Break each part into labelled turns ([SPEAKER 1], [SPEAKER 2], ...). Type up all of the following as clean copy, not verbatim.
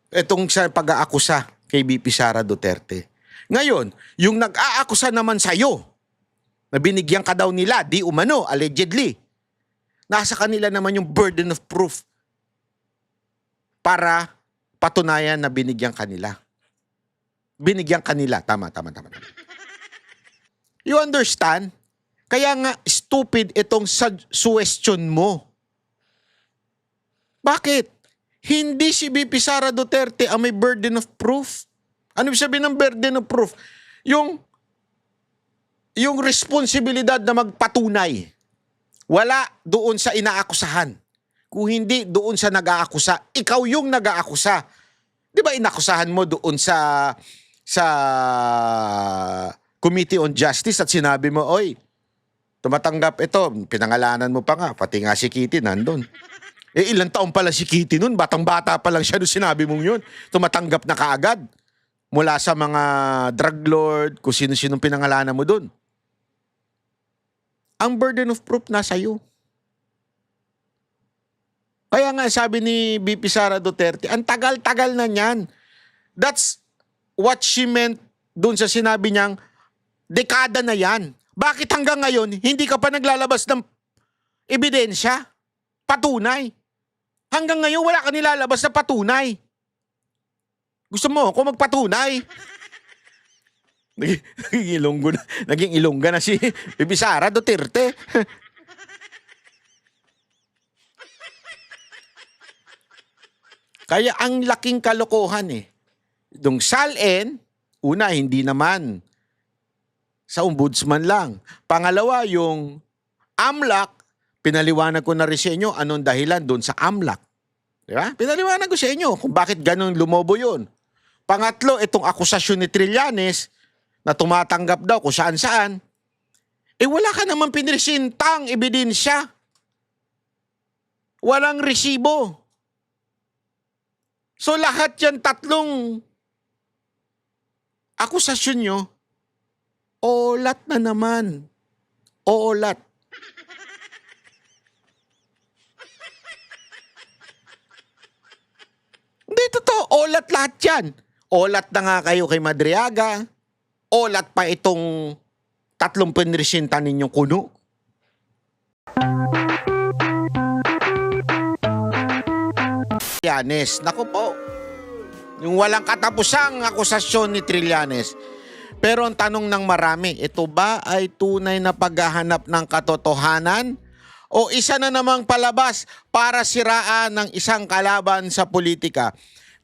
[SPEAKER 1] Itong sa pag-aakusa kay BP Sara Duterte. Ngayon, yung nag-aakusa naman sa'yo, na binigyan ka daw nila, di umano, allegedly, nasa kanila naman yung burden of proof para patunayan na binigyan kanila. Binigyan kanila. Tama. You understand? Kaya nga, stupid itong suggestion mo. Bakit? Hindi si BP Sara Duterte ang may burden of proof. Ano ibig sabihin ng burden of proof? Yung responsibilidad na magpatunay. Wala doon sa inaakusahan. Kung hindi doon sa nag-aakusa, ikaw yung nag-aakusa. Di ba inakusahan mo doon sa Committee on Justice at sinabi mo, oy, tumatanggap ito, pinangalanan mo pa nga, pati nga si Kitty nandun. Ilang taon pala si Kitty nun, batang-bata pa lang siya nung sinabi mong yun. Tumatanggap na kaagad mula sa mga drug lord, kung sino-sinong pinangalanan mo dun. Ang burden of proof nasa iyo. Kaya nga sabi ni BP Sara Duterte, ang tagal-tagal na niyan. That's what she meant dun sa sinabi niyang, dekada na yan. Bakit hanggang ngayon, hindi ka pa naglalabas ng ebidensya? Patunay. Hanggang ngayon, wala ka nilalabas na patunay. Gusto mo ako magpatunay? Naging ilongga na si BP Sara Duterte. Kaya ang laking kalokohan eh. Yung SALN, una, hindi naman sa ombudsman lang. Pangalawa, yung AMLAC, pinaliwanag ko na rin sa inyo anong dahilan doon sa AMLAC. Diba? Pinaliwanag ko sa inyo kung bakit ganun lumobo yun. Pangatlo, itong akusasyon ni Trillanes na tumatanggap daw kung saan-saan. Wala ka naman pinresentang ebidensya. Walang resibo. So lahat yan tatlong akusasyon nyo, olat na naman. Olat. Hindi totoo. Olat lahat yan. Olat na nga kayo kay Madriaga. Olat pa itong tatlong pinresinta ninyong kuno. Trillanes. Naku po. Yung walang katapusang akusasyon ni Trillanes. Pero ang tanong ng marami, ito ba ay tunay na paghahanap ng katotohanan? O isa na namang palabas para siraan ng isang kalaban sa politika?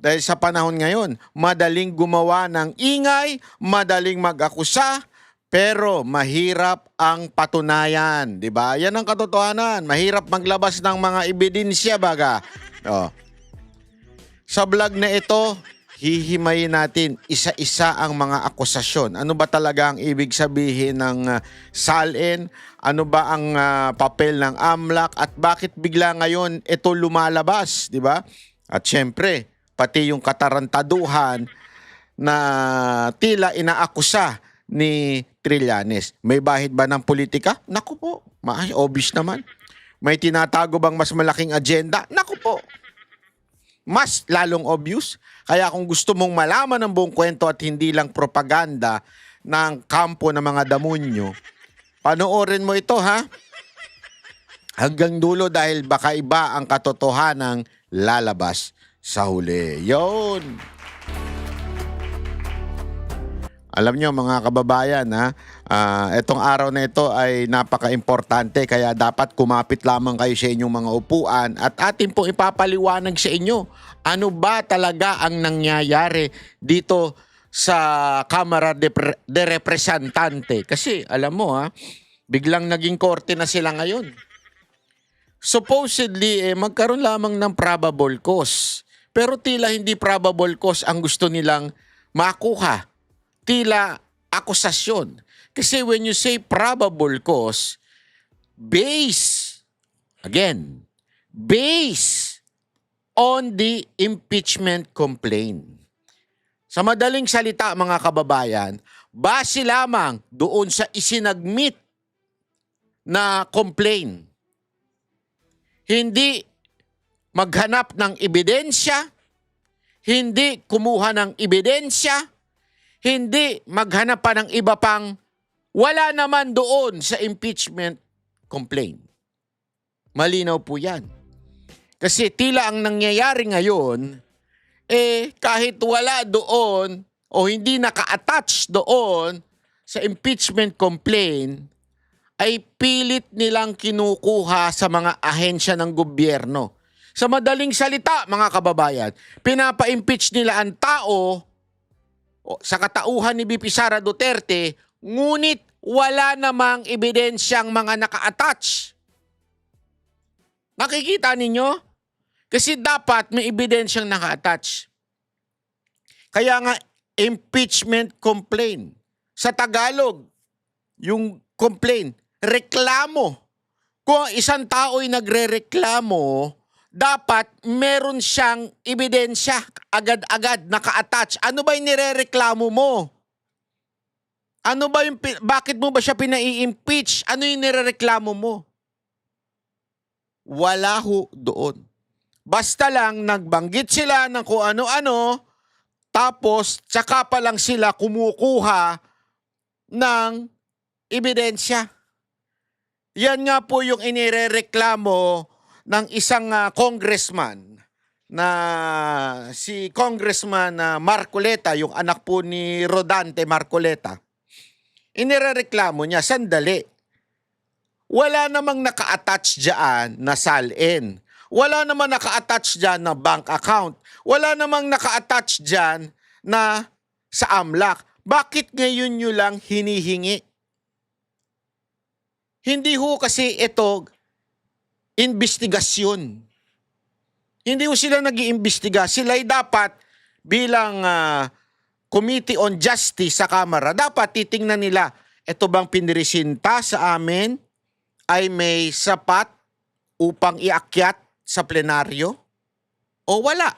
[SPEAKER 1] Dahil sa panahon ngayon, madaling gumawa ng ingay, madaling mag-akusa, pero mahirap ang patunayan. Diba? Yan ang katotohanan. Mahirap maglabas ng mga ebidensya baga. Sa vlog na ito, hihimayin natin isa-isa ang mga akusasyon. Ano ba talaga ang ibig sabihin ng SALN? Ano ba ang papel ng AMLAC? At bakit bigla ngayon ito lumalabas? Diba? At syempre, pati yung katarantaduhan na tila inaakusa ni Trillanes. May bahid ba ng politika? Naku po, obvious naman. May tinatago bang mas malaking agenda? Naku po, mas lalong obvious. Kaya kung gusto mong malaman ang buong kwento at hindi lang propaganda ng kampo ng mga damonyo, panoorin mo ito ha. Hanggang dulo dahil baka iba ang katotohanang lalabas sa huli. Yon. Alam nyo mga kababayan ha, itong araw na ito ay napaka-importante kaya dapat kumapit lamang kayo sa inyong mga upuan at atin pong ipapaliwanag sa inyo ano ba talaga ang nangyayari dito sa Kamara de Representante. Kasi alam mo ha, biglang naging korte na sila ngayon. Supposedly magkaroon lamang ng probable cause. Pero tila hindi probable cause ang gusto nilang makuha. Tila akusasyon. Kasi when you say probable cause, based on the impeachment complaint. Sa madaling salita mga kababayan, base lamang doon sa isinagmit na complaint. Hindi maghanap ng ebidensya, hindi kumuha ng ebidensya, hindi maghanap pa ng iba pang wala naman doon sa impeachment complaint. Malinaw po yan. Kasi tila ang nangyayari ngayon, kahit wala doon o hindi naka-attach doon sa impeachment complaint, ay pilit nilang kinukuha sa mga ahensya ng gobyerno. Sa madaling salita, mga kababayan, pinapa-impeach nila ang tao sa katauhan ni VP Sara Duterte, ngunit wala namang ebidensyang mga naka-attach. Nakikita ninyo? Kasi dapat may ebidensyang naka-attach. Kaya nga, impeachment complaint. Sa Tagalog, yung complaint, reklamo. Kung isang tao ay nagre-reklamo, dapat meron siyang ebidensya agad-agad naka-attach. Ano ba yung nirereklamo mo? Ano ba yung, bakit mo ba siya pinai-impeach? Ano yung nirereklamo mo? Wala ho doon. Basta lang nagbanggit sila ng kung ano-ano, tapos tsaka pa lang sila kumukuha ng ebidensya. Yan nga po yung inirereklamo ng isang congressman na si Congressman Marcoleta, yung anak po ni Rodante Marcoleta. Inirereklamo niya, sandali. Wala namang naka-attach dyan na SALN. Wala namang naka-attach dyan na bank account. Wala namang naka-attach dyan na sa AMLAC. Bakit ngayon nyo lang hinihingi? Hindi ho kasi ito investigasyon. Hindi ho sila nag-iimbestiga. Sila'y dapat bilang Committee on Justice sa Kamara, dapat titingnan nila, ito bang pinirisinta sa amin ay may sapat upang iakyat sa plenaryo o wala?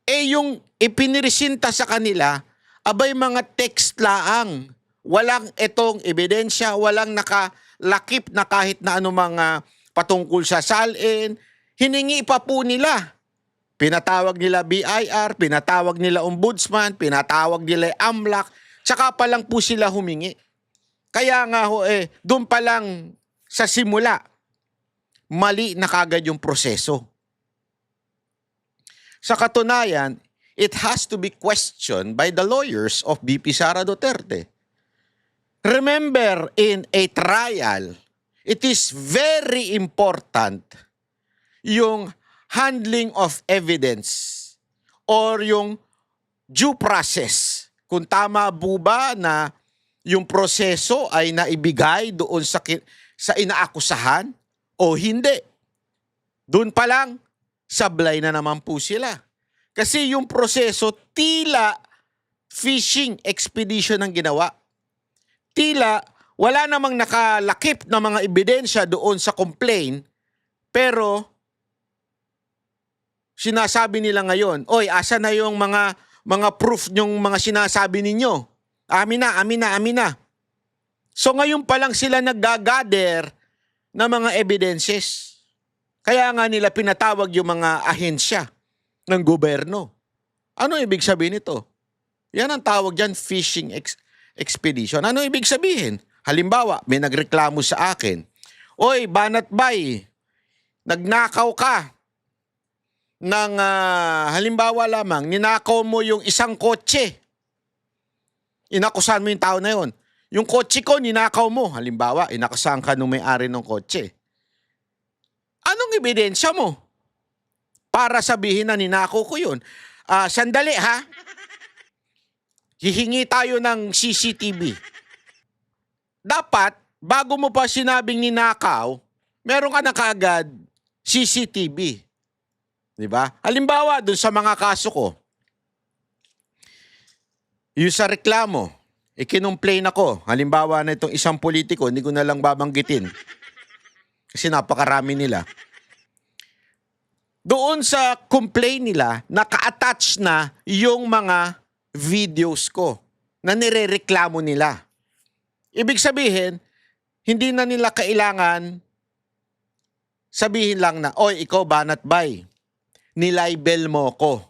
[SPEAKER 1] Yung ipinirisinta sa kanila, abay mga text laang. Walang itong ebidensya, walang nakalakip na kahit na anumang patungkol sa SALN. Hiningi pa po nila. Pinatawag nila BIR, pinatawag nila Ombudsman, pinatawag nila AMLAC, tsaka pa lang po sila humingi. Kaya nga ho doon pa lang sa simula, mali na kagad yung proseso. Sa katunayan, it has to be questioned by the lawyers of VP Sara Duterte. Remember, in a trial, it is very important yung handling of evidence or yung due process. Kung tama po ba na yung proseso ay naibigay doon sa inaakusahan o hindi. Doon pa lang, sablay na naman po sila. Kasi yung proseso tila fishing expedition ang ginawa. Tila wala namang nakalakip na mga ebidensya doon sa complaint, pero sinasabi nila ngayon, oy, asa na yung mga proof nyong mga sinasabi ninyo? Amin na. So ngayon pa lang sila naggagather ng mga evidences. Kaya nga nila pinatawag yung mga ahensya ng gobyerno. Ano ibig sabihin nito? Yan ang tawag dyan, fishing expedition. Ano ibig sabihin? Halimbawa, may nagreklamo sa akin, oy, Banat Bay, nagnakaw ka ng, halimbawa lamang, ninakaw mo yung isang kotse. Inakusahan mo yung tao na yon. Yung kotse ko, ninakaw mo. Halimbawa, inakusahan ka nung may-ari ng kotse. Anong ebidensya mo para sabihin na ninakaw ko yun? Sandali ha. Hihingi tayo ng CCTV. Dapat, bago mo pa sinabing ninakaw, meron ka na kaagad CCTV. Diba? Halimbawa, dun sa mga kaso ko, yung sa reklamo, ikinumplain ako. Halimbawa na itong isang politiko, hindi ko na lang babanggitin. Kasi napakarami nila. Doon sa complaint nila, naka-attach na yung mga videos ko na nirereklamo nila. Ibig sabihin, hindi na nila kailangan sabihin lang na, oy, ikaw Banat Bay, nilibel mo ko.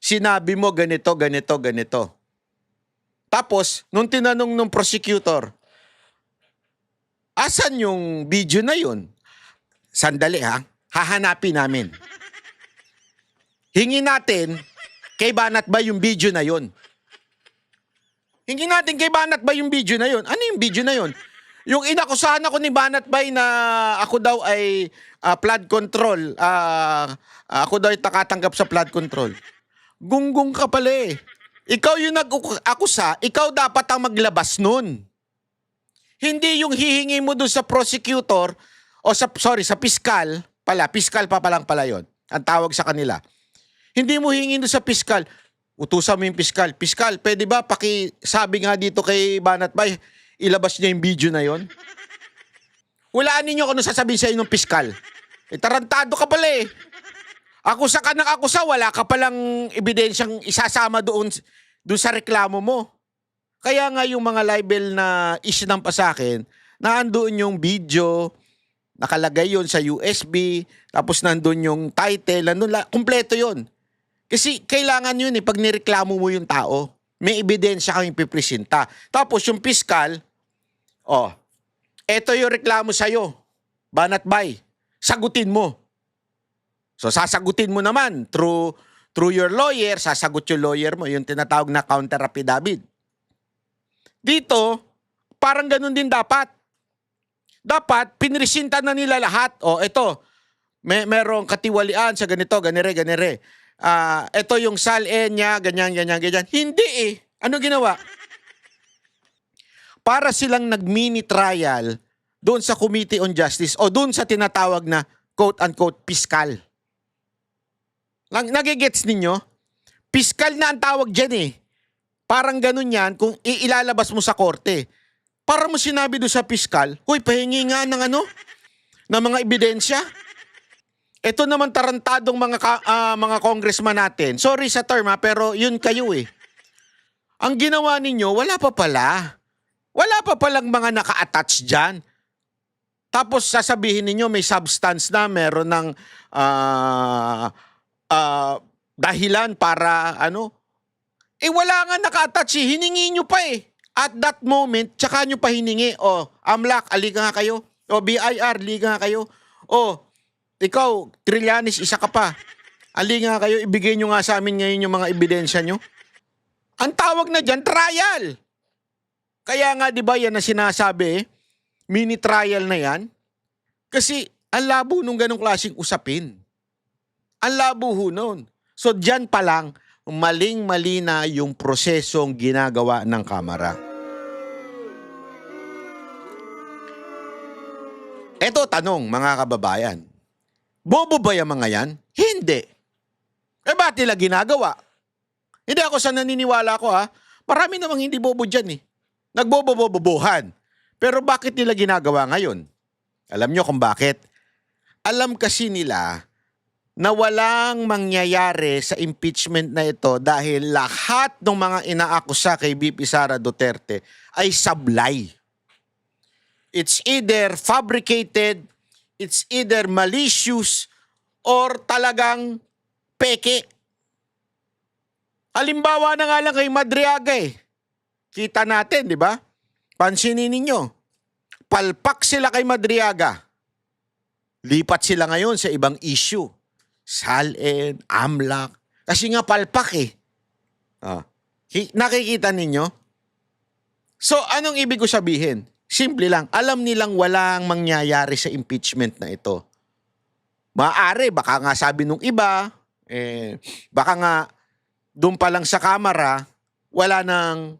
[SPEAKER 1] Sinabi mo ganito, ganito, ganito. Tapos, nung tinanong ng prosecutor, asan yung video na yun? Sandali ha, hahanapin namin. Hingi natin kay Banat Bay yung video na yun. Hingi natin kay Banat Bay yung video na yun. Ano yung video na yun? Yung inakusahan ako ni Banat Bay na ako daw ay flood control. Ako daw ay takatanggap sa flood control. Gunggong ka pala eh. Ikaw yung nag-akusa, ikaw dapat ang maglabas nun. Hindi yung hihingi mo dun sa prosecutor o sa piskal pala. Piskal pa palang pala yun. Ang tawag sa kanila. Hindi mo hingin dun sa piskal. Utusan mo yung piskal. Piskal, pwede ba sabi nga dito kay Banat Bay, ilabas niya yung video na yon? Hulaan ninyo kung ano sasabihin sa inyo ng piskal. Tarantado ka pala eh. Akusa ka ng akusa, wala ka palang ebidensyang isasama doon sa reklamo mo. Kaya nga yung mga libel na isinampa sa akin, naandoon yung video, nakalagay yon sa USB, tapos nandun yung title, kumpleto yon. Kasi kailangan yun pag nireklamo mo yung tao, may ebidensya kang ipipresenta. Tapos yung piskal, eto yung reklamo sa'yo, Banat Bay, sagutin mo. So sasagutin mo naman through your lawyer, sasagot yung lawyer mo, yung tinatawag na counter affidavit. Dito, parang ganun din dapat. Dapat, pinresinta na nila lahat. Ito, merong katiwalian sa ganito, ganire. Ito yung SALN niya, ganyan. Hindi eh. Ano ginawa? Para silang nag-mini trial doon sa Committee on Justice o doon sa tinatawag na quote-unquote piskal. Nagigets ninyo? Piskal na ang tawag dyan eh. Parang ganun yan kung ilalabas mo sa korte. Para mo sinabi doon sa piskal, huy, pahingi nga ng mga ebidensya. Ito naman tarantadong mga congressman natin. Sorry sa term pero yun kayo eh. Ang ginawa ninyo, wala pa pala. Wala pa palang mga naka-attach dyan. Tapos sasabihin ninyo may substance na, meron ng dahilan para wala nga naka-attach eh. Hiningi nyo pa eh. At that moment, tsaka nyo pa hiningi. AMLAC, aliga nga kayo. BIR, aliga nga kayo. Ikaw, Trillanes, isa ka pa. Aliga nga kayo, ibigay nyo nga sa amin ngayon yung mga ebidensya nyo. Ang tawag na dyan, trial. Kaya nga, di ba, yan na sinasabi mini trial na yan. Kasi, ang labo nung ganong klaseng usapin. Ang labo ho nun. So, dyan pa lang, maling-mali na yung prosesong ginagawa ng Kamara. Eto tanong, mga kababayan. Bobo ba yung mga yan? Hindi. Ba't nila ginagawa? Hindi ako sa naniniwala ko Marami namang hindi bobo dyan eh. Nagbobobobobohan. Pero bakit nila ginagawa ngayon? Alam nyo kung bakit? Alam kasi nila na walang mangyayari sa impeachment na ito dahil lahat ng mga inaakusa kay VP Sara Duterte ay sablay. It's either fabricated, it's either malicious, or talagang peke. Halimbawa na nga lang kay Madriaga eh. Kita natin, di ba? Pansinin ninyo. Palpak sila kay Madriaga. Lipat sila ngayon sa ibang issue. SALN, AMLAC. Kasi nga palpak eh. Nakikita ninyo? So, anong ibig ko sabihin? Simple lang. Alam nilang walang mangyayari sa impeachment na ito. Maaari, baka nga sabi nung iba, baka nga doon pa lang sa Kamara, wala nang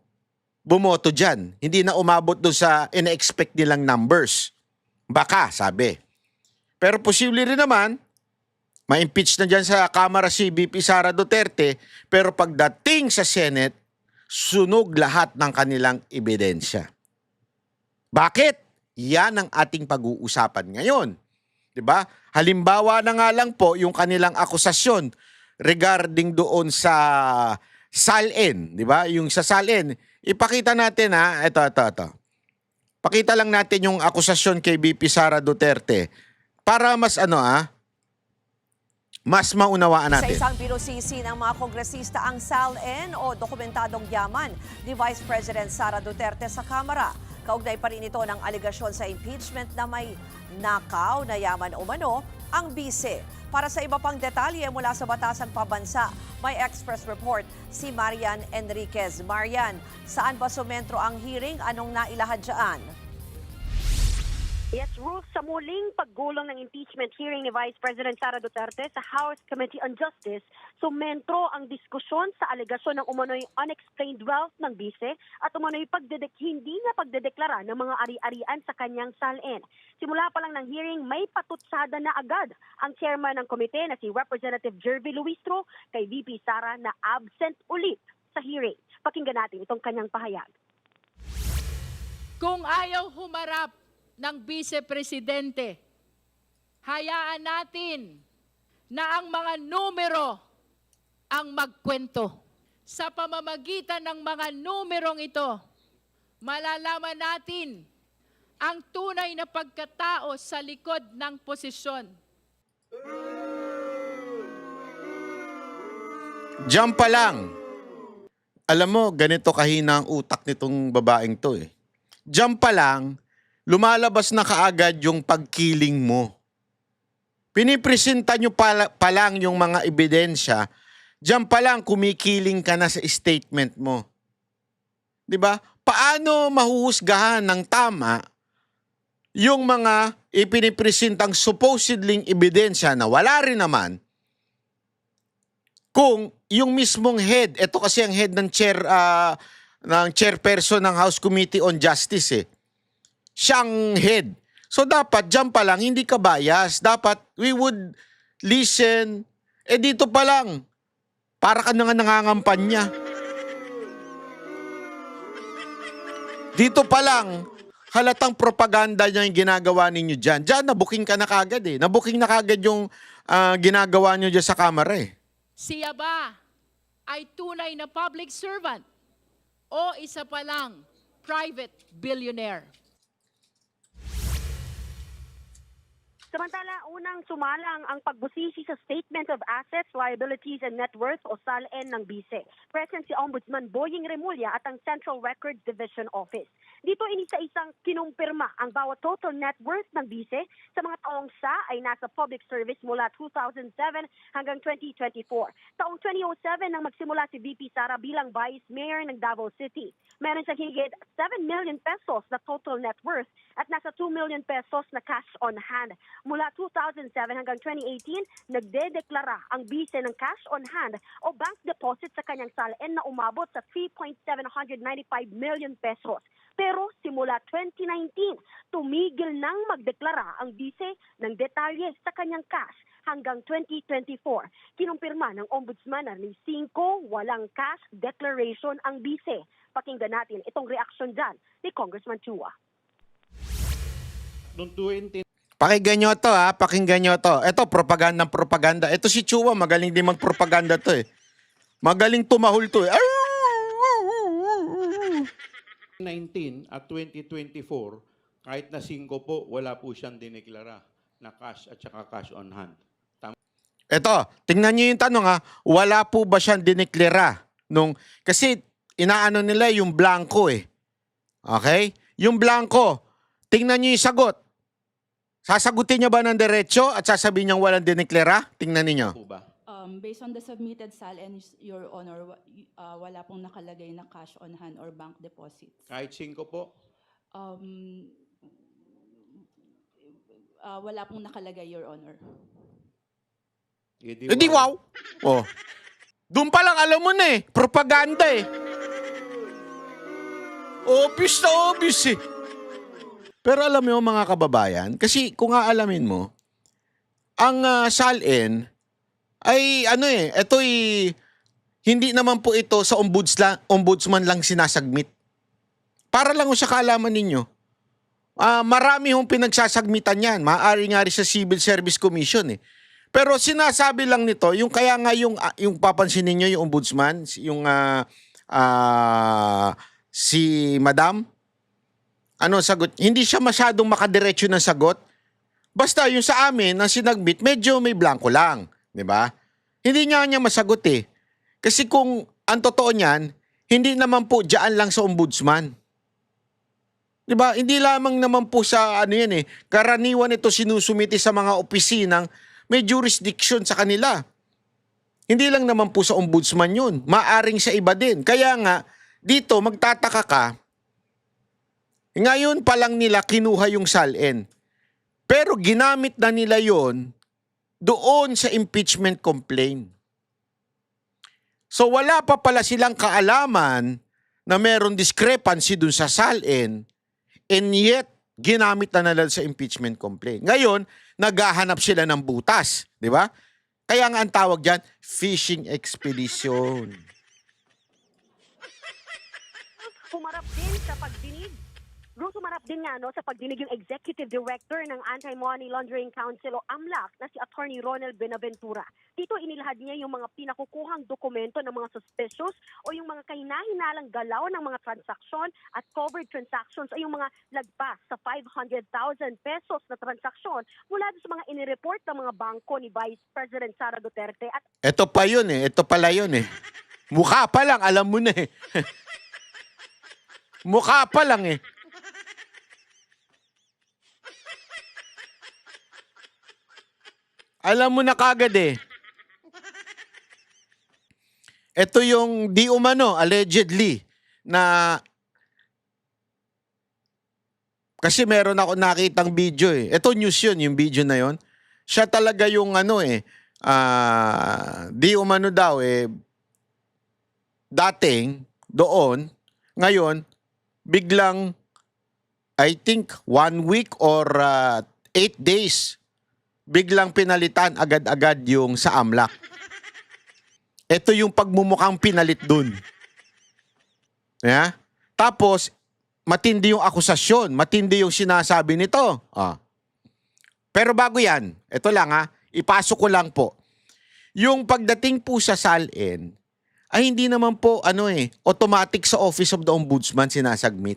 [SPEAKER 1] bumoto dyan. Hindi na umabot doon sa ina-expect nilang numbers. Baka, sabi. Pero posible rin naman, ma-impeach na dyan sa Kamara si VP Sara Duterte, pero pagdating sa Senate, sunog lahat ng kanilang ebidensya. Bakit? Yan ang ating pag-uusapan ngayon. 'Di ba? Halimbawa na nga lang po yung kanilang akusasyon regarding doon sa SALN, 'di ba? Yung sa SALN, ipakita natin ito. Pakita lang natin yung akusasyon kay VP Sara Duterte para mas mas maunawaan
[SPEAKER 2] Sa
[SPEAKER 1] natin.
[SPEAKER 2] isang binusisi ng mga kongresista ang SALN o dokumentadong yaman ni Vice President Sara Duterte sa Kamara. Kaugnay pa rin ito ng aligasyon sa impeachment na may nakaw na yaman umano ang bise. Para sa iba pang detalye mula sa Batasang Pabansa, may express report si Marian Enriquez. Marian, saan ba sumentro ang hearing? Anong nailahad dyan?
[SPEAKER 3] Yes, Ruth, sa muling paggulong ng impeachment hearing ni Vice President Sara Duterte sa House Committee on Justice, sumentro ang diskusyon sa alegasyon ng umano'y unexplained wealth ng bise at umano'y hindi na pagdedeklara ng mga ari-arian sa kanyang SALN. Simula pa lang ng hearing, may patutsada na agad ang chairman ng komite na si Representative Jervy Luistro kay VP Sara na absent ulit sa hearing. Pakinggan natin itong kanyang pahayag.
[SPEAKER 4] Kung ayaw humarap ng Vice-Presidente, hayaan natin na ang mga numero ang magkwento. Sa pamamagitan ng mga numerong ito, malalaman natin ang tunay na pagkatao sa likod ng posisyon.
[SPEAKER 1] Diyan pa lang. Alam mo, ganito kahina ang utak nitong babaeng to eh. Diyan pa lang, lumalabas na kaagad yung pagkiling mo. Pinipresenta nyo pa lang yung mga ebidensya, diyan pa lang kumikiling ka na sa statement mo. 'Di ba? Paano mahuhusgahan ng tama yung mga ipinipresentang supposedly ebidensya na wala rin naman kung yung mismong head, ito kasi ang head ng chairperson ng House Committee on Justice siyang head. So dapat dyan pa lang, hindi ka bias. Dapat we would listen. Dito pa lang, para ka na nga nangangampanya. Dito pa lang, halatang propaganda niya yung ginagawa ninyo dyan. Dyan, nabuking ka na kagad eh. Nabuking na kagad yung ginagawa niyo dyan sa kamera eh.
[SPEAKER 4] Siya ba ay tunay na public servant o isa pa lang private billionaire?
[SPEAKER 3] Samantala, unang sumalang ang pagbusisi sa Statement of Assets, Liabilities and Net Worth o SALN ng BISE. Present si Ombudsman Boying Remulla at ang Central Records Division Office. Dito inisa-isang kinumpirma ang bawat total net worth ng BISE sa mga taong siya ay nasa public service mula 2007 hanggang 2024. Taong 2007 nang magsimula si VP Sara bilang Vice Mayor ng Davao City. Meron siyang higit 7 million pesos na total net worth at nasa 2 million pesos na cash on hand. Mula 2007 hanggang 2018, nagdedeklara ang bise ng cash on hand o bank deposit sa kanyang SALN na umabot sa 3.795 million pesos. Pero simula 2019, tumigil nang magdeklara ang bise ng detalye sa kanyang cash hanggang 2024. Kinumpirma ng Ombudsman na ni 5 walang cash declaration ang bise. Pakinggan natin itong reaksyon dyan ni Congressman Chua.
[SPEAKER 1] Pakinggan nyo to ha, pakinggan nyo to. Ito, propaganda. Ito si Chua, magaling din magpropaganda to eh. Magaling tumahol to eh.
[SPEAKER 5] 19 at 2024, kahit na 5 po, wala po siyang dineklara na cash at saka cash on hand.
[SPEAKER 1] Ito, tingnan nyo yung tanong ha, wala po ba siyang dineklara? Kasi inaano nila yung blanco eh. Okay? Yung blanco, tingnan nyo yung sagot. Sasagutin niya ba ng diretso at sasabihin niyang walang dineklara? Tingnan niyo.
[SPEAKER 5] Po ba?
[SPEAKER 6] Based on the submitted SALN, Your Honor, wala pong nakalagay na cash on hand or bank deposits.
[SPEAKER 5] Kahit 5 po?
[SPEAKER 6] Wala pong nakalagay, Your Honor.
[SPEAKER 1] Hindi wow. Oh. Doon pa lang alam mo na eh. Propaganda eh. Obvious na obvious eh. Pero alam mo mga kababayan, kasi kung aalamin mo, ang SALN ay hindi naman po ito sa ombudsman lang sinasagmit. Para lang sa kaalaman ninyo, marami hong pinagsasagmitan yan. Maaari nga rin sa Civil Service Commission eh. Pero sinasabi lang nito, yung kaya nga yung papansin ninyo yung ombudsman, yung si Madam, sagot? Hindi siya masyadong makadiretso ng sagot. Basta yung sa amin, ang sinagbit, medyo may blanco lang. 'Di ba? Hindi niya masagot eh. Kasi kung ang totoo niyan, hindi naman po diyan lang sa ombudsman. 'Di ba? Hindi lamang naman po sa ano yan eh. Karaniwan ito sinusumiti sa mga opisinang may jurisdiction sa kanila. Hindi lang naman po sa ombudsman yun. Maaring sa iba din. Kaya nga, dito magtataka ka, ngayon pa lang nila kinuha yung SALN. Pero ginamit na nila yon doon sa impeachment complaint. So wala pa pala silang kaalaman na meron discrepancy dun sa SALN, and yet ginamit na nila sa impeachment complaint. Ngayon, naghahanap sila ng butas. Di ba? Kaya nga ang tawag dyan, fishing expedition.
[SPEAKER 3] Humarap din sa pagdinig. Bruce, humarap din nga sa pagdinig yung Executive Director ng Anti-Money Laundering Council o AMLAC na si Attorney Ronald Benaventura. Dito inilahad niya yung mga pinakukuhang dokumento ng mga suspicious o yung mga kahina-hinalang galaw ng mga transaksyon at covered transactions o yung mga lagpas sa 500,000 pesos na transaksyon mula sa mga inireport ng mga bangko ni Vice President Sara Duterte at
[SPEAKER 1] Ito pa yun eh. Ito pala yun eh. Mukha pa lang, alam mo na eh. Mukha pa lang eh. Alam mo na kagad eh. Ito yung di umano, allegedly, na kasi meron ako nakitang video eh. Ito news yun, yung video na yun. Siya talaga yung ano eh, di umano daw eh, dating doon, ngayon, biglang, I think, 1 week or 8 days, biglang pinalitan agad-agad yung sa AMLAC. Ito yung pagmumukhang pinalit dun. Yeah? Tapos, matindi yung akusasyon, matindi yung sinasabi nito. Pero bago yan, ito lang ipasok ko lang po. Yung pagdating po sa SALN, ay hindi naman po automatic sa Office of the Ombudsman sinasagmit.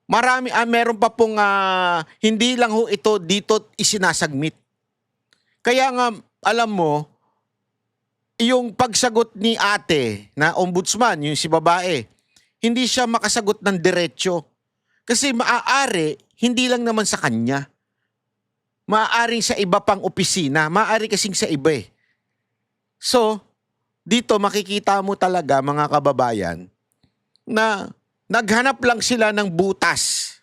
[SPEAKER 1] Meron pa pong hindi lang ho ito dito isinasagmit. Kaya nga, alam mo, yung pagsagot ni ate na ombudsman, yung si babae, hindi siya makasagot ng diretsyo. Kasi maaari, hindi lang naman sa kanya. Maaaring sa iba pang opisina, maaari kasing sa iba eh. So, dito makikita mo talaga mga kababayan na naghanap lang sila ng butas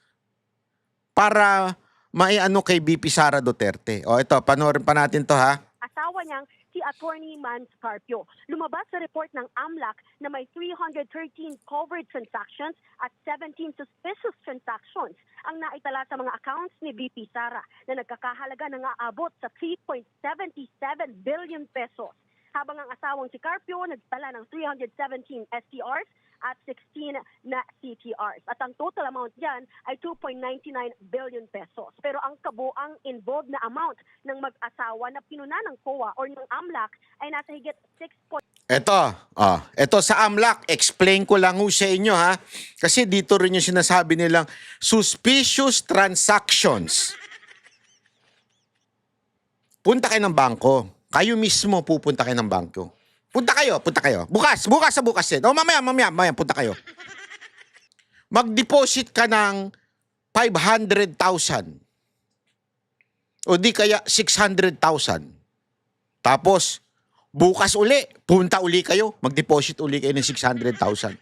[SPEAKER 1] para maiano kay VP Sara Duterte. O ito, panoorin pa natin to ha.
[SPEAKER 3] asawa niyang si Attorney Man Scarpio. Lumabas sa report ng AMLAC na may 313 covered transactions at 17 suspicious transactions ang naitala sa mga accounts ni VP Sara na nagkakahalaga ng aabot sa 3.77 billion pesos. Habang ang asawang si Carpio nagtala ng 317 STRs at 16 na CTRs. At ang total amount diyan ay 2.99 billion pesos. Pero ang kabuang involved na amount ng mag-asawa na pinuna ng COA or ng AMLAC ay nasa higit 6. Ito sa AMLAC, explain ko lang sa inyo ha. Kasi dito rin yung sinasabi nilang suspicious transactions. Punta kayo ng bangko. Kayo mismo pupunta kayo ng bangko. Punta kayo. Bukas din. O mamaya, punta kayo. Mag-deposit ka ng 500,000. O di kaya 600,000. Tapos, bukas uli, punta uli kayo. Mag-deposit uli kayo ng 600,000.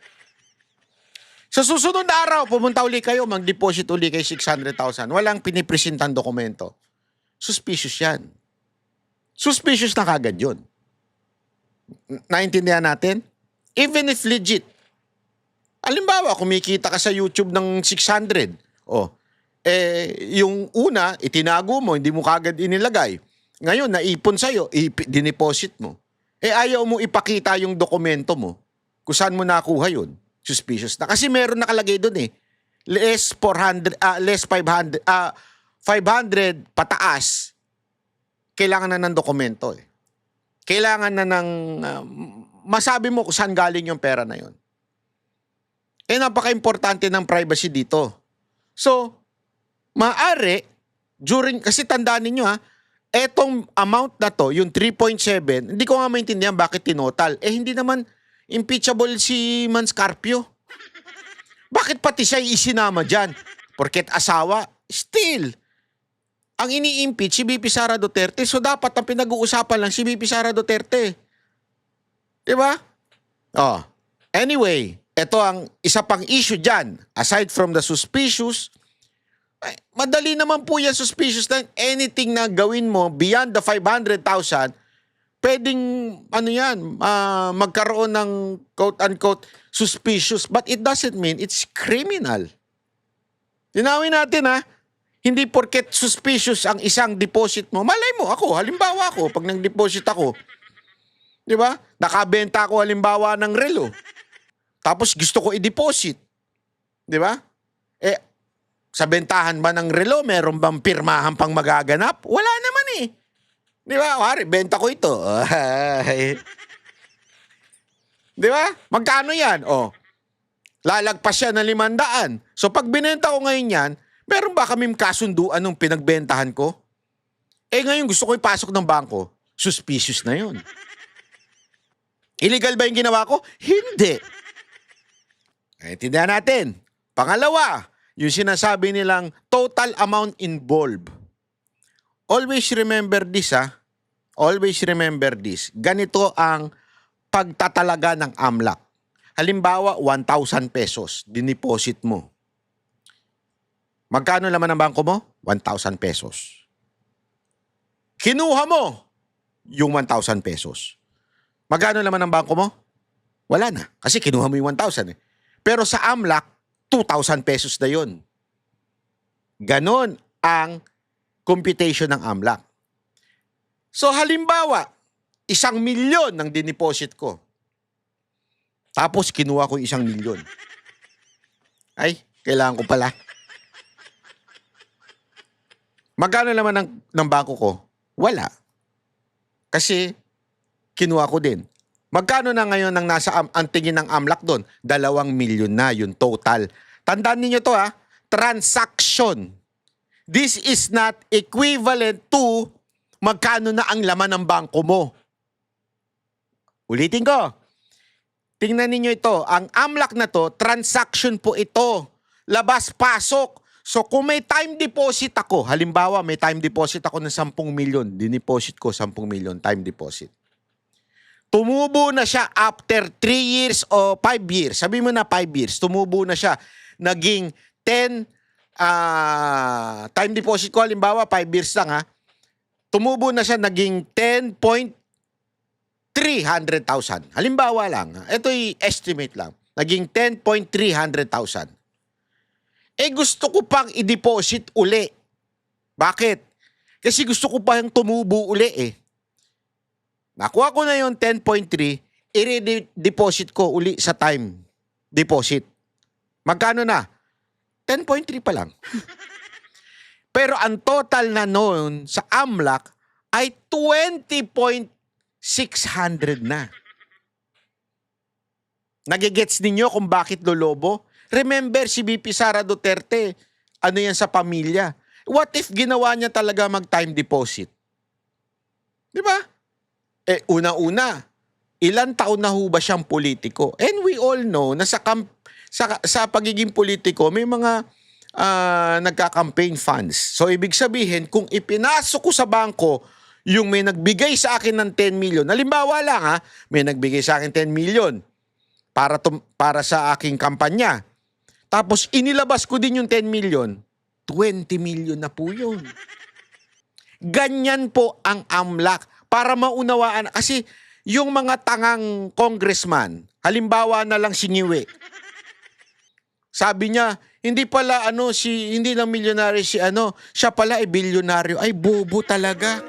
[SPEAKER 3] Sa susunod na araw, pumunta uli kayo, mag-deposit uli kayo 600,000. Walang pinipresentang dokumento. Suspicious yan. Suspicious na kagad yun. Naintindihan natin? Even if legit. Halimbawa, kumikita ka sa YouTube ng 600. Yung una, itinago mo, hindi mo kagad inilagay. Ngayon, naipon sa'yo, dineposit mo. Ayaw mo ipakita yung dokumento mo. Kung saan mo nakuha yun. Suspicious na. Kasi meron nakalagay dun less 500 pataas, kailangan na ng dokumento Kailangan na ng masabi mo kung saan galing yung pera na yun. Napaka-importante ng privacy dito. So, maaari, kasi tandaan ninyo
[SPEAKER 1] etong amount na to, yung 3.7, hindi ko nga maintindihan bakit tinotal. Eh, hindi naman impeachable si Manscarpio. Bakit pati siya isinama dyan? Porket asawa, still, ang ini-impeach si BP Sara Duterte, so dapat ang pinag-uusapan lang si BP Sara Duterte. Diba? Oh. Anyway, ito ang isa pang issue dyan. Aside from the suspicious, ay, madali naman po yan suspicious na anything na gawin mo beyond the 500,000, pwedeng magkaroon ng quote-unquote suspicious, but it doesn't mean it's criminal. Tinawin natin hindi porket suspicious ang isang deposit mo. Malay mo ako, halimbawa ako, pag nag-deposit ako, di ba? Nakabenta ako halimbawa ng relo. Tapos gusto ko i-deposit. Di ba? Eh, sa bentahan ba ng relo, meron bang pirmahan pang magaganap? Wala naman eh. Di ba? Wari, benta ko ito. Di ba? Magkano yan? Oh, lalagpas siya na 500. So pag binenta ko ngayon yan, meron ba kaming kasunduan nung pinagbentahan ko? Eh ngayon gusto ko ipasok ng bangko. Suspicious na yun. Illegal ba yung ginawa ko? Hindi. Tindihan natin. Pangalawa, yung sinasabi nilang total amount involved. Always remember this Always remember this. Ganito ang pagtatalaga ng AMLAC. Halimbawa, 1,000 pesos, dineposit mo. Magkano laman ang bangko mo? 1,000 pesos. Kinuha mo yung 1,000 pesos. Magkano laman ang bangko mo? Wala na. Kasi kinuha mo yung 1,000 eh. Pero sa AMLAC, 2,000 pesos na yun. Ganon ang computation ng AMLAC. So halimbawa, 1,000,000 ang dineposit ko. Tapos kinuha ko 1,000,000. Ay, kailangan ko pala. Magkano naman ng bangko ko? Wala. Kasi kinuha ko din. Magkano na ngayon ang nasa ang tingin ng AMLAC doon? 2,000,000 na yung total. Tandaan niyo to transaction. This is not equivalent to magkano na ang laman ng bangko mo. Ulitin ko. Tingnan ninyo ito. Ang AMLAC na to, transaction po ito. Labas-pasok. So kung may time deposit ako, halimbawa may time deposit ako ng 10 milyon, dineposit ko 10 milyon time deposit. Tumubo na siya after 3 years o 5 years. Sabi mo na 5 years. Tumubo na siya. Naging 10 time deposit ko, halimbawa 5 years lang Tumubo na siya, naging 10,300,000. Halimbawa lang. Ito'y estimate lang. Naging 10,300,000. Eh gusto ko pang i-deposit uli. Bakit? Kasi gusto ko pa yung tumubo uli eh. Nakuha ko na yung 10.3, i-deposit ko uli sa time deposit. Magkano na? 10.3 pa lang. Pero ang total na noon sa AMLAC ay 20,600 na. Nagigets ninyo kung bakit lolobo? Remember si BP Sara Duterte, ano yan sa pamilya? What if ginawa niya talaga mag-time deposit? Di ba? Eh, una-una, ilan taon na ho ba siyang politiko? And we all know na sa pagiging politiko, may mga nagka-campaign funds. So, ibig sabihin, kung ipinasok ko sa bangko, yung may nagbigay sa akin ng 10 million, halimbawa lang may nagbigay sa akin 10 million para sa aking kampanya. Tapos, inilabas ko din yung 10 million, 20 million na po yun. Ganyan po ang AMLAC. Para maunawaan, kasi yung mga tangang congressman, halimbawa na lang si Ngiwe, sabi niya, hindi pala hindi lang milyonaryo siya pala ay bilyonaryo. Ay, bobo talaga.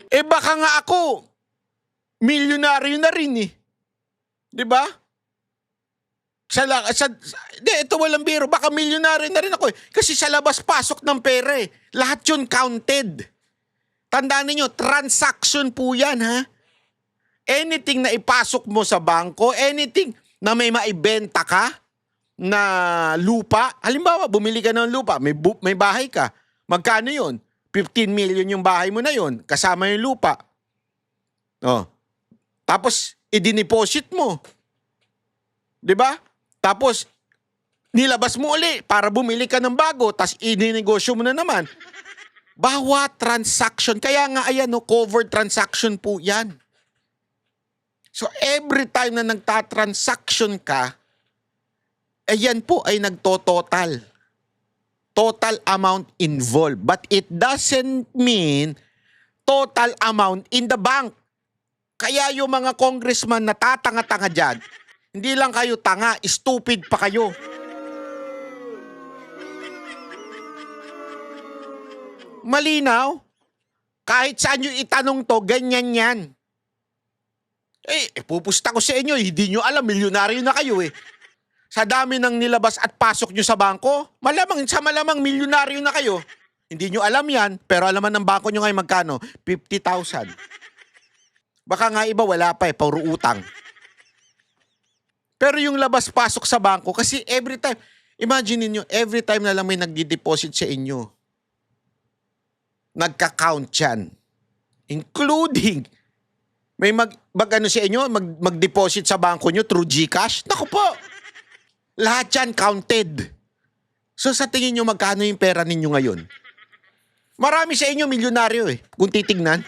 [SPEAKER 1] Eh baka nga ako, milyonaryo na rin eh. Di ba? Ito walang biro. Baka milyonaryo na rin ako eh. Kasi sa labas-pasok ng pera eh. Lahat yun counted. Tandaan niyo, transaction po yan Anything na ipasok mo sa bangko, anything na may maibenta ka, na lupa. Halimbawa, bumili ka ng lupa, may bahay ka. Magkano yun? 15 million yung bahay mo na yun, kasama yung lupa. Oh. Tapos, i-deposit mo. 'Di ba? Tapos, nilabas mo uli para bumili ka ng bago, tapos ininegosyo mo na naman. Bawat transaction, kaya nga ayan, no, covered transaction po yan. So, every time na nagtatransaction ka, ayan po ay nagtototal. Total amount involved. But it doesn't mean total amount in the bank. Kaya yung mga congressman na tatanga-tanga dyan, hindi lang kayo tanga, stupid pa kayo. Malinaw? Kahit saan nyo itanong to, ganyan yan. Pupusta ko sa inyo, hindi nyo alam, milyonaryo na kayo eh. Sa dami ng nilabas at pasok nyo sa bangko, malamang milyonaryo na kayo. Hindi nyo alam yan, pero alaman ng bangko nyo ngayon magkano? 50,000. Baka nga iba wala pa puro utang. Pero yung labas-pasok sa bangko, kasi every time, imagine niyo every time na lang may nagdi-deposit sa inyo, nagka-count yan. Including, may mag-ano sa inyo, mag-deposit sa bangko nyo through GCash. Naku po! Lahat yan counted. So sa tingin nyo, magkano yung pera ninyo ngayon? Marami sa inyo milyonaryo eh. Kung titignan,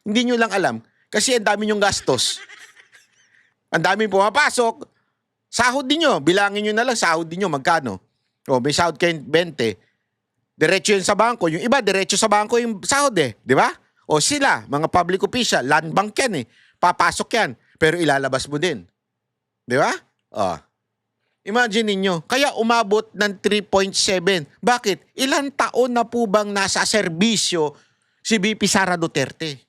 [SPEAKER 1] hindi nyo lang alam. Kasi ang dami nyong gastos. Ang dami pumapasok. Sahod ninyo, bilangin nyo na lang, sahod ninyo, magkano? O, may sahod kayo 20. Diretso yun sa bangko. Yung iba, diretso sa bangko yung sahod eh. Di ba? O sila, mga public official, land bank yan eh. Papasok yan. Pero ilalabas mo din. Di ba? O. Imagine ninyo, kaya umabot ng 3.7. Bakit? Ilang taon na po bang nasa serbisyo si VP Sara Duterte?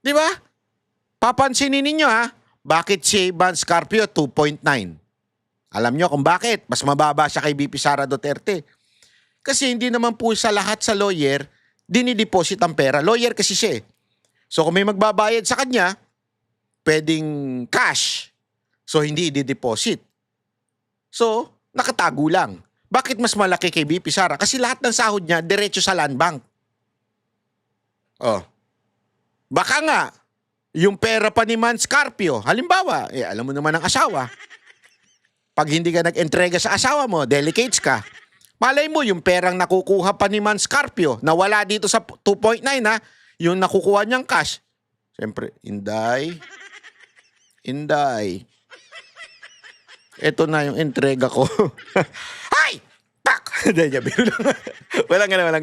[SPEAKER 1] Di ba? Papansinin ninyo ha, bakit si Vance Carpio 2.9? Alam nyo kung bakit? Mas mababa siya kay VP Sara Duterte. Kasi hindi naman po sa lahat sa lawyer, dinideposit ang pera. Lawyer kasi siya eh. So kung may magbabayad sa kanya, pwedeng cash. So, hindi i-deposit. So, nakatago lang. Bakit mas malaki kay VP Sara? Kasi lahat ng sahod niya, diretso sa land bank. Oh. Baka nga, yung pera pa ni Man Scarpio, halimbawa, alam mo naman ang asawa. Pag hindi ka nag-entrega sa asawa mo, delicates ka. Malay mo, yung perang nakukuha pa ni Man Scarpio, na wala dito sa 2.9 ha, yung nakukuha niyang cash. Siyempre, Inday. Ito na yung entrega ko. Hay! Tak! Walang ganun.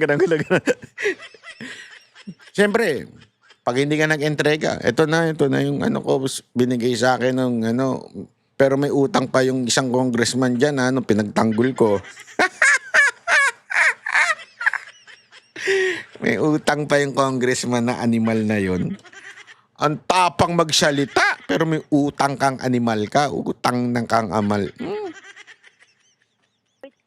[SPEAKER 1] Siyempre, pag hindi ka nag-entrega, ito na yung ano ko, binigay sa akin ng ano, pero may utang pa yung isang congressman dyan, pinagtanggol ko. May utang pa yung congressman na animal na yon. Ang tapang magsalita, pero may utang kang animal ka, utang ng kang amal.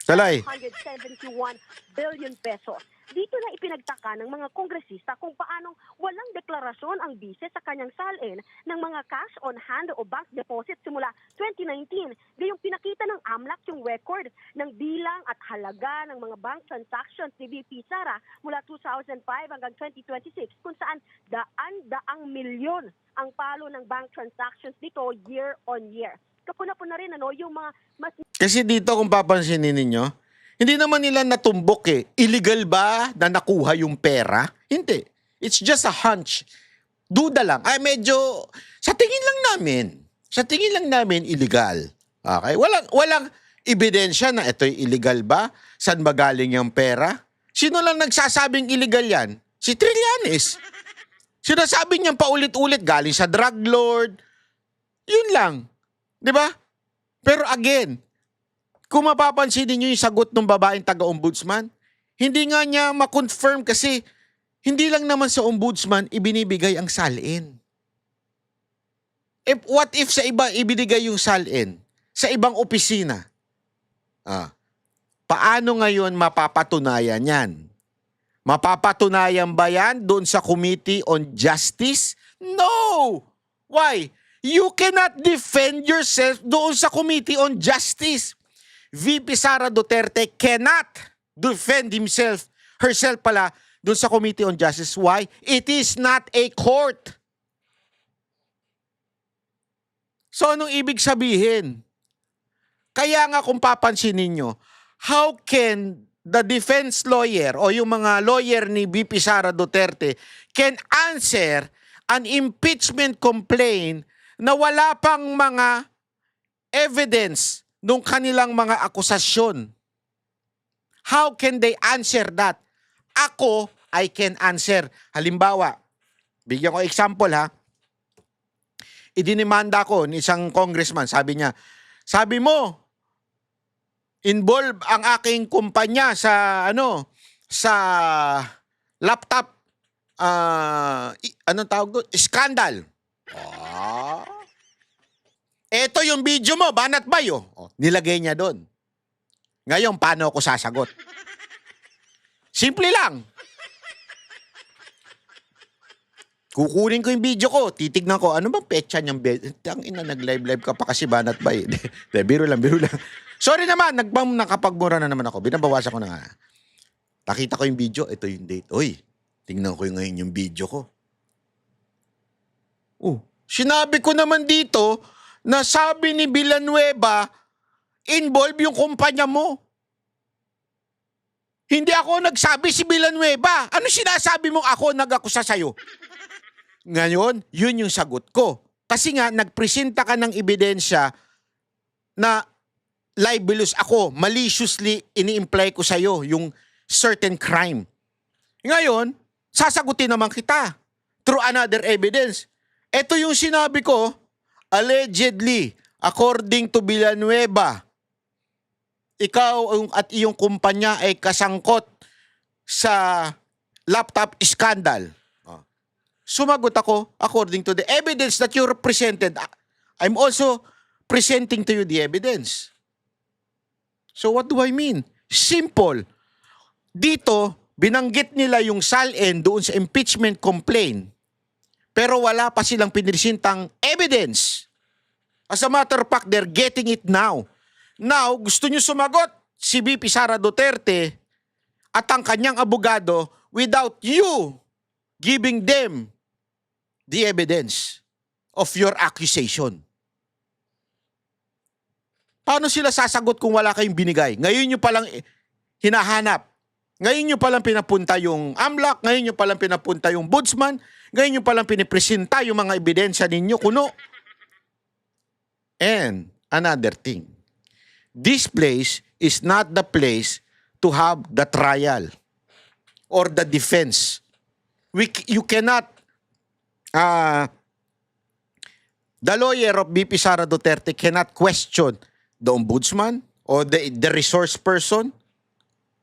[SPEAKER 1] Salay.
[SPEAKER 3] 171 billion pesos. Dito na ipinagtaka ng mga kongresista kung paanong walang deklarasyon ang bise sa kanyang salin ng mga cash on hand o bank deposit simula 2019. Gayong pinakita ng AMLAC yung record ng bilang at halaga ng mga bank transactions ni VP Sara mula 2005 hanggang 2026 kung saan daan-daang milyon ang palo ng bank transactions dito year on year. Kapuna-puna rin yung mga mas
[SPEAKER 1] Kasi dito kung papansinin ninyo, hindi naman nila natumbok eh. Illegal ba na nakuha yung pera? Hindi. It's just a hunch. Duda lang. Ay medyo, sa tingin lang namin illegal. Okay? Walang ebidensya na ito'y illegal ba? Saan ba galing yung pera? Sino lang nagsasabing illegal yan? Si Trillanes. Sinasabi niyang paulit-ulit galing sa drug lord. Yun lang. Di ba? Pero again, kung mapapansin niyo yung sagot ng babaeng taga-ombudsman, hindi nga niya ma-confirm kasi hindi lang naman sa ombudsman ibinibigay ang salin. What if sa iba ibinigay yung salin? Sa ibang opisina? Paano ngayon mapapatunayan yan? Mapapatunayan ba yan doon sa Committee on Justice? No! Why? You cannot defend yourself doon sa Committee on Justice. VP Sara Duterte cannot defend herself pala doon sa Committee on Justice. Why? It is not a court. So anong ibig sabihin? Kaya nga kung papansin ninyo, how can the defense lawyer o yung mga lawyer ni VP Sara Duterte can answer an impeachment complaint na wala pang mga evidence nung kanilang mga akusasyon? How can they answer that? Ako, I can answer. Halimbawa, bigyan ko example ha. Idinimanda ko ni isang congressman, sabi niya, sabi mo, involve ang aking kumpanya sa sa laptop anong tawag doon? Scandal. Eto yung video mo, banat bayo. Nilagay niya doon. Ngayon, paano ako sasagot? Simple lang. Kukunin ko yung video ko, titignan ko, ano bang petsa niyang tangina, nag-live ka pa kasi banat bay. Biro lang. Sorry naman, nakapagmura na naman ako. Binabawasan ko na nga. Nakita ko yung video, ito yung date. Uy, tingnan ko ngayon yung video ko. Sinabi ko naman dito na sabi ni Villanueva, involve yung kumpanya mo. Hindi ako nagsabi, si Villanueva. Ano sinasabi mong ako nag-akusa sa'yo? Ngayon, yun yung sagot ko. Kasi nga, nagpresenta ka ng ebidensya na libelous ako, maliciously ini-imply ko sa'yo yung certain crime. Ngayon, sasagutin naman kita through another evidence. Ito yung sinabi ko, allegedly, according to Villanueva, ikaw at iyong kumpanya ay kasangkot sa laptop scandal. Sumagot ako, according to the evidence that you presented, I'm also presenting to you the evidence. So what do I mean? Simple. Dito, binanggit nila yung SALN doon sa impeachment complaint, pero wala pa silang pinipresentang evidence. As a matter of fact, they're getting it now. Now, gusto nyo sumagot si VP Sara Duterte at ang kanyang abogado without you giving them the evidence of your accusation. Paano sila sasagot kung wala kayong binigay? Ngayon nyo palang hinahanap. Ngayon nyo palang pinapunta yung AMLAC, ngayon nyo palang pinapunta yung Ombudsman, ngayon nyo palang pinipresenta yung mga ebidensya ninyo, kuno. And another thing, this place is not the place to have the trial or the defense. You cannot, the lawyer of VP Sara Duterte cannot question the Ombudsman or the resource person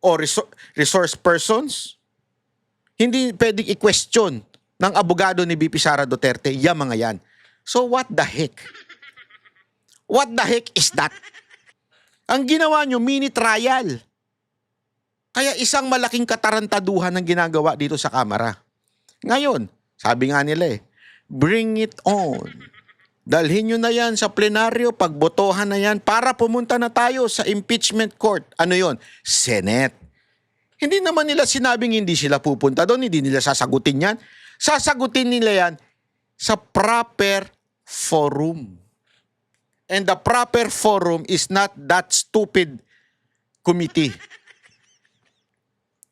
[SPEAKER 1] or resource persons. Hindi pwedeng i-question ng abogado ni VP Sara Duterte yung mga yan. So what the heck? What the heck is that? Ang ginawa nyo, mini trial. Kaya isang malaking katarantaduhan ang ginagawa dito sa Kamara. Ngayon, sabi nga nila bring it on. Dalhin nyo na yan sa plenaryo, pagbotohan na yan para pumunta na tayo sa impeachment court. Ano yon? Senate. Hindi naman nila sinabing hindi sila pupunta doon, hindi nila sasagutin yan. Sasagutin nila yan sa proper forum. And the proper forum is not that stupid committee.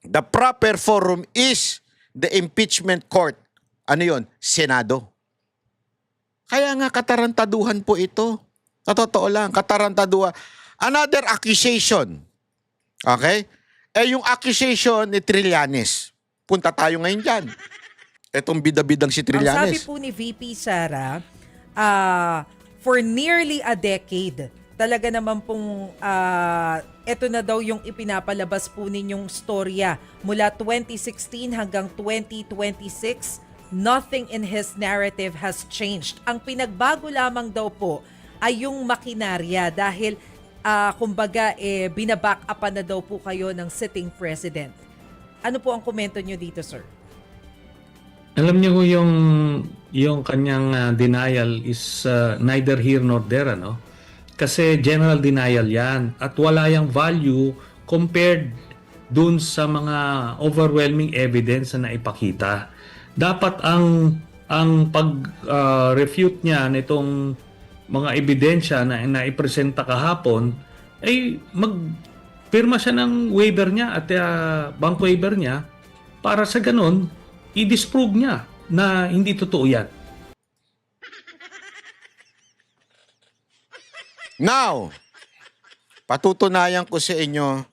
[SPEAKER 1] The proper forum is the impeachment court. Ano yon? Senado. Kaya nga katarantaduhan po ito. Sa totoo lang, katarantaduhan. Another accusation. Okay? Yung accusation ni Trillanes. Punta tayo ngayon dyan. Etong bida-bidang si
[SPEAKER 7] Ang sabi
[SPEAKER 1] Trillanes.
[SPEAKER 7] po ni VP Sara, for nearly a decade, talaga naman pong ito na daw yung ipinapalabas po ninyong storya. Mula 2016 hanggang 2026, nothing in his narrative has changed. Ang pinagbago lamang daw po ay yung makinarya dahil kumbaga binaback upan na daw po kayo ng sitting president. Ano po ang komento nyo dito, sir?
[SPEAKER 8] Alam niyo yung kanyang denial is neither here nor there, ano? Kasi general denial 'yan at wala yang value compared dun sa mga overwhelming evidence na naipakita. Dapat ang pag-refute niya nitong mga ebidensya na naipresenta kahapon ay magpirma siya ng waiver niya at bank waiver niya para sa ganun i-disprove niya na hindi totoo yan.
[SPEAKER 1] Now, patutunayan ko sa inyo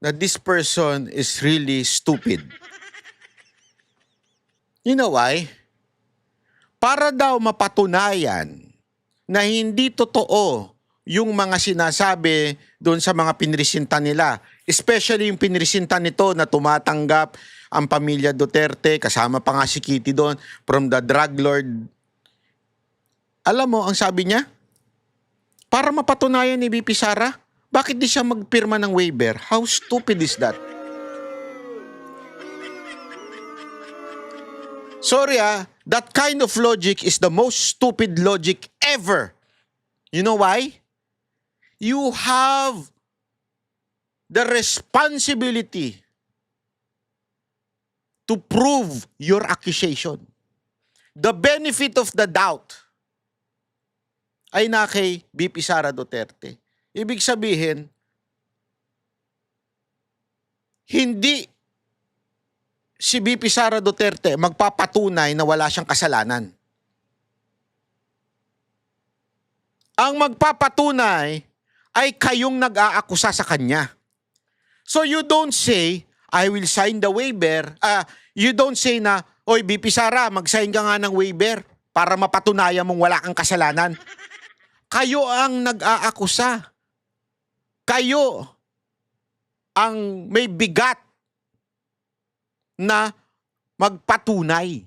[SPEAKER 1] na this person is really stupid. You know why? Para daw mapatunayan na hindi totoo yung mga sinasabi doon sa mga pinresinta nila. Especially yung pinresinta nito na tumatanggap ang pamilya Duterte, kasama pa nga si Kitty doon, from the drug lord. Alam mo, ang sabi niya, para mapatunayan ni VP Sara, bakit di siya magpirma ng waiver? How stupid is that? Sorry that kind of logic is the most stupid logic ever. You know why? You have the responsibility to prove your accusation. The benefit of the doubt ay na kay VP Sara Duterte. Ibig sabihin, hindi si VP Sara Duterte magpapatunay na wala siyang kasalanan. Ang magpapatunay ay kayong nag-aakusa sa kanya. So you don't say, I will sign the waiver. You don't say na, oy VP Sara, mag-sign ka nga ng waiver para mapatunayan mong wala kang kasalanan. Kayo ang nag-aakusa. Kayo ang may bigat na magpatunay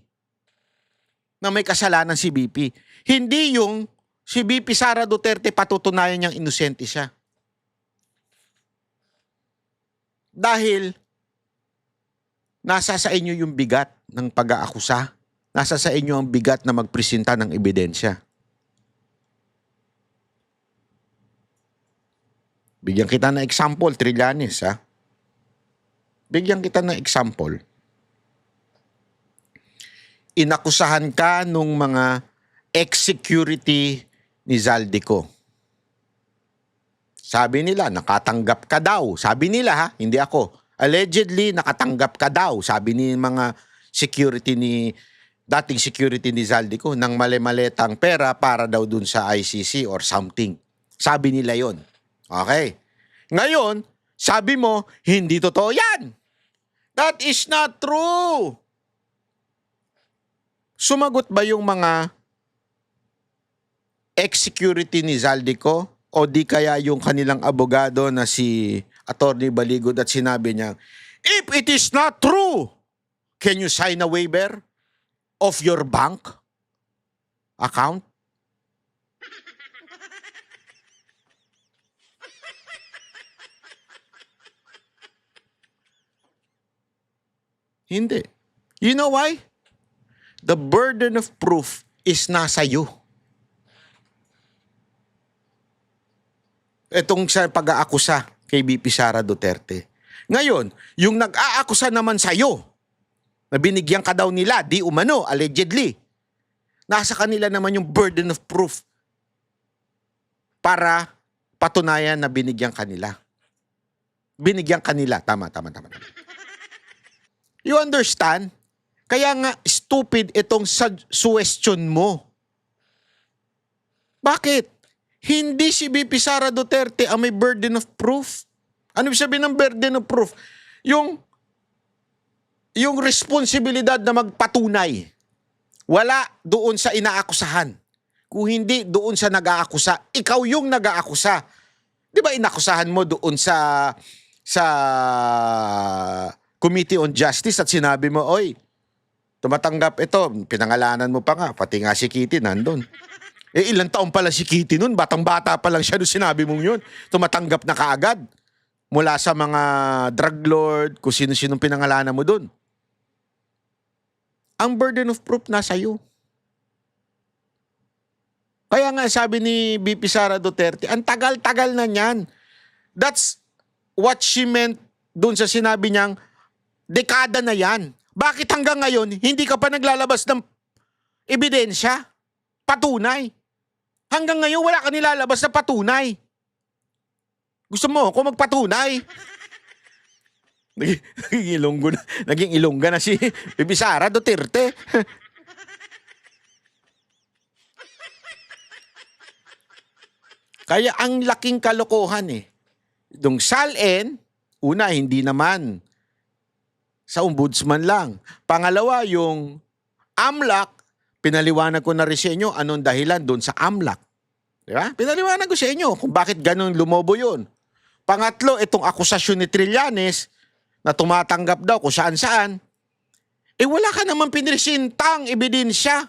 [SPEAKER 1] na may kasalanan si BP. Hindi yung si BP Sara Duterte patutunayan niyang inosente siya. Dahil nasa sa inyo yung bigat ng pag-aakusa. Nasa sa inyo ang bigat na magpresenta ng ebidensya. Bigyan kita ng example, Trillanes, ha? Bigyan kita ng example. Inakusahan ka nung mga ex-security ni Zaldico. Sabi nila, nakatanggap ka daw. Sabi nila, ha? Hindi ako. Allegedly, nakatanggap ka daw. Sabi ni mga security dating security ni Zaldico ng mali-maletang pera para daw dun sa ICC or something. Sabi nila yon. Okay. Ngayon, sabi mo, hindi totoo yan. That is not true. Sumagot ba yung mga ex-security ni Zaldico o di kaya yung kanilang abogado na si Attorney Baligod at sinabi niya, if it is not true, can you sign a waiver of your bank account? Hindi. You know why? The burden of proof is nasa iyo. Itong sa pag-aakusa kay VP Sara Duterte. Ngayon, yung nag-aakusa naman sa iyo, na binigyan ka daw nila, di umano, allegedly, nasa kanila naman yung burden of proof para patunayan na binigyan kanila. Binigyan kanila. Tama. You understand? Kaya nga, stupid itong suggestion mo. Bakit? Hindi si VP Sara Duterte ang may burden of proof. Ano ibig sabihin ng burden of proof? Yung responsibilidad na magpatunay. Wala doon sa inaakusahan. Kung hindi doon sa nag-aakusa, ikaw yung nag-aakusa. Di ba inakusahan mo doon sa Committee on Justice at sinabi mo, oy, tumatanggap ito, pinangalanan mo pa nga, pati nga si Kitty nandun. Ilang taon pala si Kitty nun, batang-bata pa lang siya nung sinabi mong yun. Tumatanggap na kaagad mula sa mga drug lord, kung sino-sinong pinangalanan mo dun. ang burden of proof nasa iyo. Kaya nga sabi ni VP Sara Duterte, ang tagal-tagal na niyan. That's what she meant doon sa sinabi niyang dekada na yan. Bakit hanggang ngayon hindi ka pa naglalabas ng ebidensya? Patunay. Hanggang ngayon wala ka nilalabas na patunay. Gusto mo ako magpatunay? Naging ilongga na si VP Sara Duterte. Kaya ang laking kalokohan Yung SALN, una, hindi naman sa ombudsman lang. Pangalawa, yung AMLAC, pinaliwanag ko na rin sa inyo anong dahilan doon sa AMLAC. Diba? Pinaliwanag ko sa inyo kung bakit ganun lumobo yun. Pangatlo, itong akusasyon ni Trillanes na tumatanggap daw kung saan-saan, wala ka naman pinresintang ebidensya.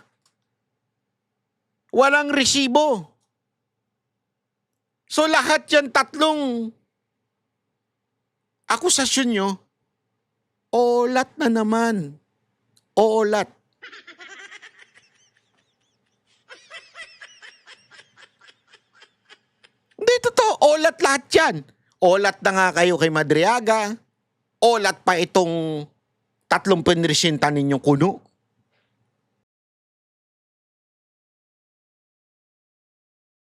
[SPEAKER 1] Walang resibo. So lahat yan tatlong akusasyon nyo, olat na naman. Olat. Hindi totoo. Olat lahat yan. Olat na nga kayo kay Madriaga. Olat pa itong tatlong pinresinta ninyong kuno.